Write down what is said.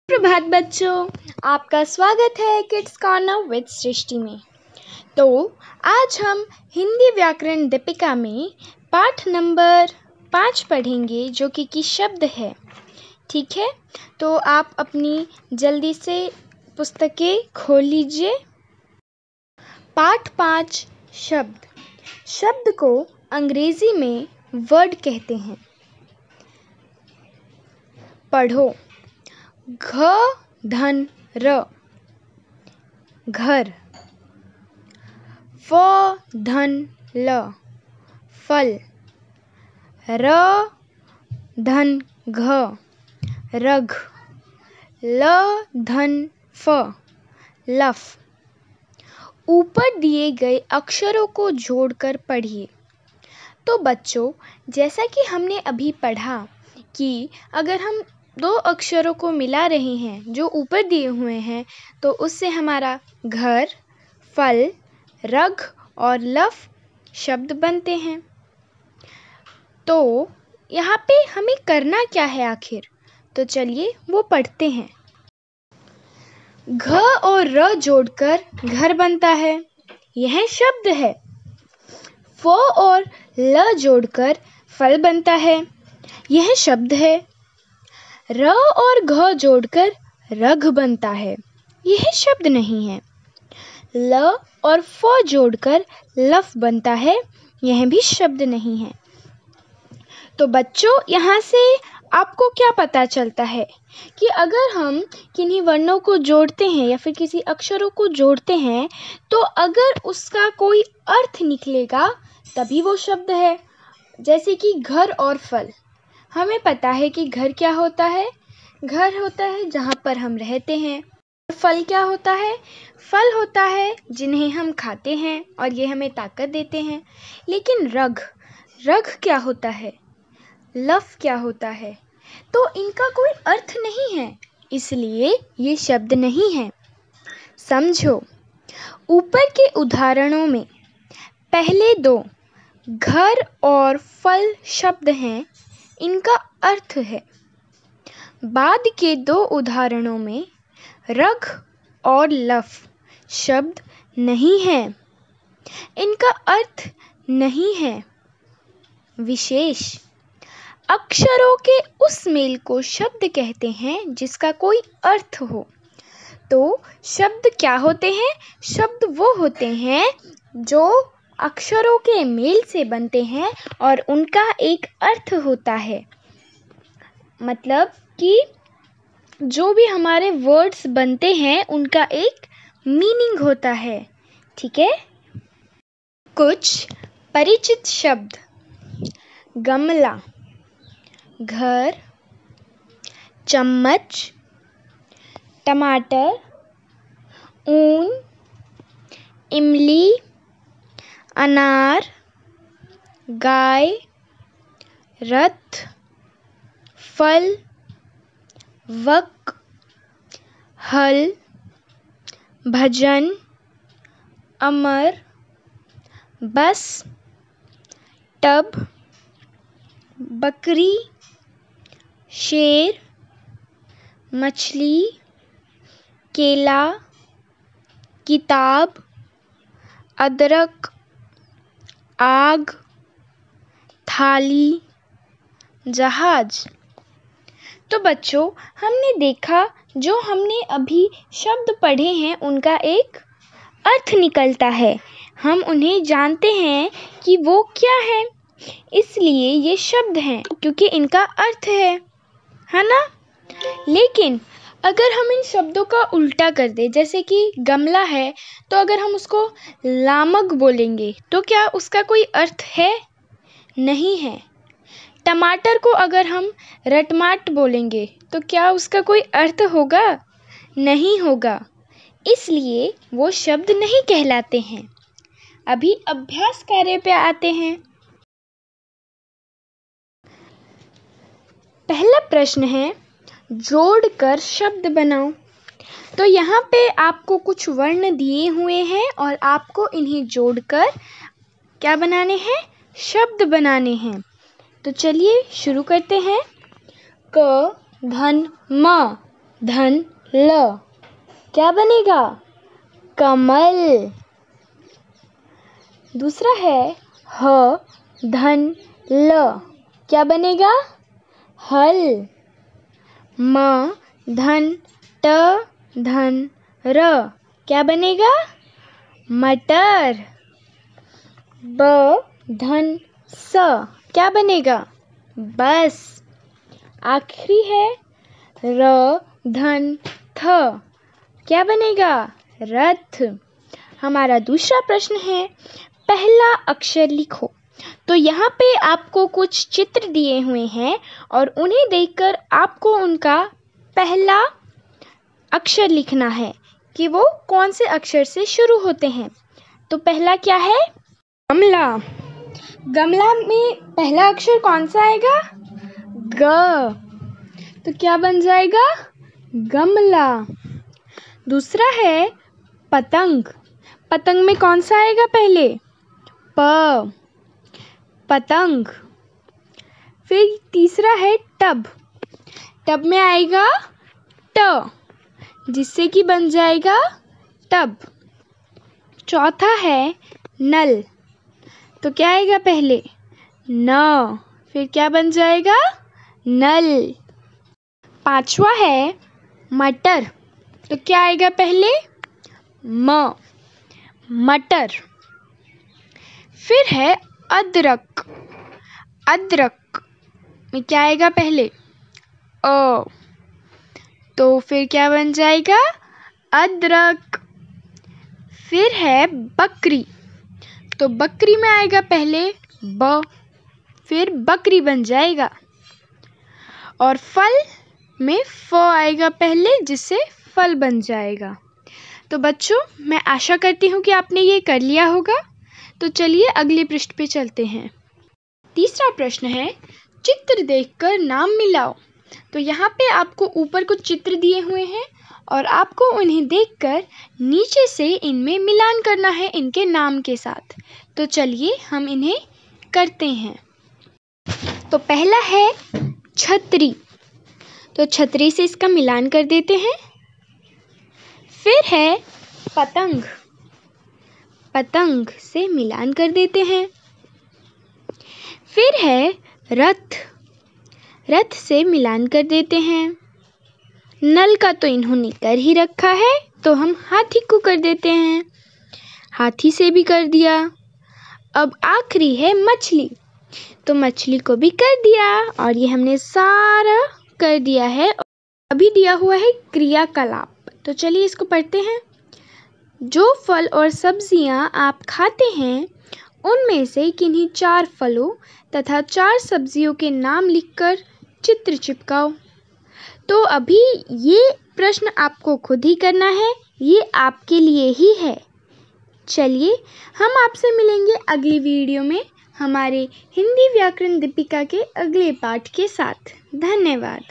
प्रभात बच्चों, आपका स्वागत है किड्स कॉर्नर विद सृष्टि में। तो आज हम हिंदी व्याकरण दीपिका में पाठ नंबर 5 पढ़ेंगे जो कि शब्द है। ठीक है, तो आप अपनी जल्दी से पुस्तकें खोल लीजिए। पाठ 5 शब्द। शब्द को अंग्रेजी में वर्ड कहते हैं। पढ़ो। घ धन र घर, फ धन ल फल, र धन घ रघ, ल धन फ लफ। ऊपर दिए गए अक्षरों को जोड़कर पढ़िए। तो बच्चों, जैसा कि हमने अभी पढ़ा कि अगर हम दो अक्षरों को मिला रहे हैं जो ऊपर दिए हुए हैं तो उससे हमारा घर, फल, रघ और लफ शब्द बनते हैं। तो यहाँ पे हमें करना क्या है आखिर? तो चलिए वो पढ़ते हैं। घ और र जोड़कर घर बनता है, यह शब्द है। फ और ल जोड़कर फल बनता है, यह शब्द है। र और घ जोड़कर रघ बनता है, यह शब्द नहीं है। ल और फ जोड़कर लफ बनता है, यह भी शब्द नहीं है। तो बच्चों, यहाँ से आपको क्या पता चलता है कि अगर हम किन्हीं वर्णों को जोड़ते हैं या फिर किसी अक्षरों को जोड़ते हैं तो अगर उसका कोई अर्थ निकलेगा तभी वो शब्द है। जैसे कि घर और फल। हमें पता है कि घर क्या होता है? घर होता है जहाँ पर हम रहते हैं। फल क्या होता है? फल होता है जिन्हें हम खाते हैं और ये हमें ताकत देते हैं। लेकिन रघ क्या होता है? लफ क्या होता है? तो इनका कोई अर्थ नहीं है, इसलिए ये शब्द नहीं है। समझो, ऊपर के उदाहरणों में पहले दो घर और फल शब्द हैं, इनका अर्थ है। बाद के दो उदाहरणों में रघ और लफ शब्द नहीं है, इनका अर्थ नहीं है। विशेष अक्षरों के उस मेल को शब्द कहते हैं जिसका कोई अर्थ हो। तो शब्द क्या होते हैं? शब्द वो होते हैं जो अक्षरों के मेल से बनते हैं और उनका एक अर्थ होता है। मतलब कि जो भी हमारे वर्ड्स बनते हैं उनका एक मीनिंग होता है। ठीक है। कुछ परिचित शब्द। गमला, घर, चम्मच, टमाटर, ऊन, इमली, अनार, गाय, रथ, फल, वक, हल, भजन, अमर, बस, टब, बकरी, शेर, मछली, केला, किताब, अदरक, आग, थाली, जहाज। तो बच्चों, हमने देखा जो हमने अभी शब्द पढ़े हैं उनका एक अर्थ निकलता है। हम उन्हें जानते हैं कि वो क्या है, इसलिए ये शब्द हैं क्योंकि इनका अर्थ है ना? लेकिन अगर हम इन शब्दों का उल्टा कर दें, जैसे कि गमला है तो अगर हम उसको लामक बोलेंगे तो क्या उसका कोई अर्थ है? नहीं है। टमाटर को अगर हम रटमाट बोलेंगे तो क्या उसका कोई अर्थ होगा? नहीं होगा। इसलिए वो शब्द नहीं कहलाते हैं। अभी अभ्यास कार्य पे आते हैं। पहला प्रश्न है, जोड़कर शब्द बनाओ। तो यहाँ पे आपको कुछ वर्ण दिए हुए हैं और आपको इन्हें जोड़कर क्या बनाने हैं? शब्द बनाने हैं। तो चलिए शुरू करते हैं। क धन म, धन ल, क्या बनेगा? कमल। दूसरा है ह धन ल, क्या बनेगा? हल। म धन ट धन र, क्या बनेगा? मटर। ब धन स, क्या बनेगा? बस। आखिरी है र धन थ, क्या बनेगा? रथ। हमारा दूसरा प्रश्न है, पहला अक्षर लिखो। तो यहाँ पे आपको कुछ चित्र दिए हुए हैं और उन्हें देखकर आपको उनका पहला अक्षर लिखना है कि वो कौन से अक्षर से शुरू होते हैं। तो पहला क्या है? गमला। गमला में पहला अक्षर कौन सा आएगा? ग। तो क्या बन जाएगा? गमला। दूसरा है पतंग। पतंग में कौन सा आएगा पहले? प, पतंग। फिर तीसरा है टब। टब में आएगा ट, जिससे कि बन जाएगा टब। चौथा है नल। तो क्या आएगा पहले? न, फिर क्या बन जाएगा? नल। पांचवा है मटर। तो क्या आएगा पहले? म, मटर। फिर है अदरक। अदरक में क्या आएगा पहले? अ, तो फिर क्या बन जाएगा? अदरक। फिर है बकरी। तो बकरी में आएगा पहले ब, फिर बकरी बन जाएगा। और फल में फ आएगा पहले, जिससे फल बन जाएगा। तो बच्चों, मैं आशा करती हूँ कि आपने ये कर लिया होगा। तो चलिए अगले पृष्ठ पे चलते हैं। तीसरा प्रश्न है, चित्र देखकर नाम मिलाओ। तो यहाँ पे आपको ऊपर कुछ चित्र दिए हुए हैं और आपको उन्हें देखकर नीचे से इनमें मिलान करना है इनके नाम के साथ। तो चलिए हम इन्हें करते हैं। तो पहला है छतरी। तो छतरी से इसका मिलान कर देते हैं। फिर है पतंग। पतंग से मिलान कर देते हैं। फिर है रथ। रथ से मिलान कर देते हैं। नल का तो इन्होंने कर ही रखा है, तो हम हाथी को कर देते हैं। हाथी से भी कर दिया। अब आखिरी है मछली। तो मछली को भी कर दिया और ये हमने सारा कर दिया है। अभी दिया हुआ है क्रियाकलाप। तो चलिए इसको पढ़ते हैं। जो फल और सब्जियां आप खाते हैं, उनमें से किन्हीं 4 फलों तथा 4 सब्जियों के नाम लिखकर चित्र चिपकाओ। तो अभी ये प्रश्न आपको खुद ही करना है, ये आपके लिए ही है। चलिए हम आपसे मिलेंगे अगली वीडियो में हमारे हिंदी व्याकरण दीपिका के अगले पाठ के साथ। धन्यवाद।